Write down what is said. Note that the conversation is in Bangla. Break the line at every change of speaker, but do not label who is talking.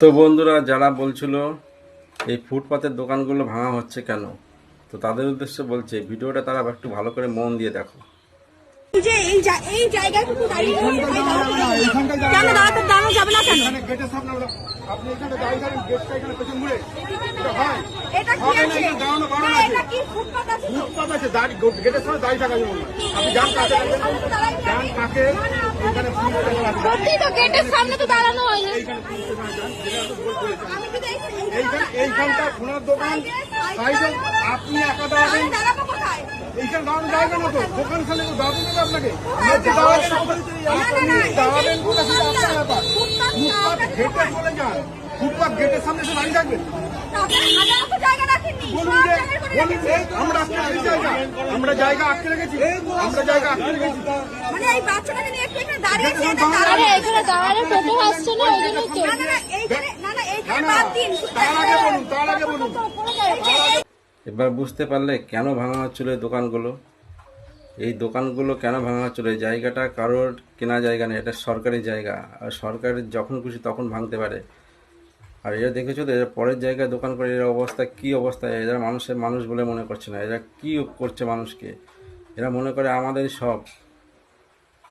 তো বন্ধুরা, যারা বলছিল এই ফুটপাতের দোকানগুলো ভাঙা হচ্ছে কেন, তো তাদের উদ্দেশ্যে বলছে ভিডিওটা তারা একটু ভালো করে মন দিয়ে দেখো।
এই যে এই জায়গাটুকু দাঁড়িয়ে কেন দাঁড়ানো যাবে না কেন?
গেটের সামনে আপনি এখানে দাঁড়িয়ে দাঁড়িয়ে গেটটা এখানে পেছন ঘুরে এটা হয়?
এটা কি
হবে না,
আছে?
এখানে দাঁড়ানো বারণ
না,
আছে।
এটা কি ফুটপাত আছে?
ফুটপাত আছে, গেটের সামনে দাঁড়িয়ে থাকা যাবে না। আপনি যান কাছে যান কাকে এখানে
সত্যি তো গেটের সামনে তো দাঁড়ানো হয় না।
এইখানটা সোনার দোকান সাইডে আপনি একা দাঁড়াবেন,
দাঁড়াবো কোথায়?
এইখানে দাঁড়ানো যাবে না তো। দোকান সামনে দাঁড়াতে দেবে আপনাকে? আপনি দাঁড়াবেন কোথা থেকে আপনার ব্যাপার। ফুটপাত গেটে চলে যান, ফুটপাত গেটের সামনে এসে দাঁড়িয়ে থাকবেন। আমরা জায়গা আটকে রেখেছি, আমরা জায়গা আটকে রেখেছি।
মানে এই বাচ্চাটাকে নিয়ে একটু এখানে দাঁড়িয়েছে, এটা
আরে এখানে দাঁড়ালে টোটো আসছে না, ওই জন্য তো।
এইখানে বাদ দিন।
তার আগে বলুন।
এবার বুঝতে পারলে কেন ভাঙা হচ্ছিল এই দোকানগুলো। এই দোকানগুলো কেন ভাঙা হচ্ছিল? এই জায়গাটা কারোর কেনা জায়গা নেই, এটা সরকারি জায়গা, আর সরকার যখন খুশি তখন ভাঙতে পারে। আর এরা দেখেছো তো, এরা পরের জায়গায় দোকান করে এরা অবস্থা কী অবস্থা। এরা মানুষ বলে মনে করছে না, এরা কী করছে মানুষকে। এরা মনে করে আমাদেরই সব।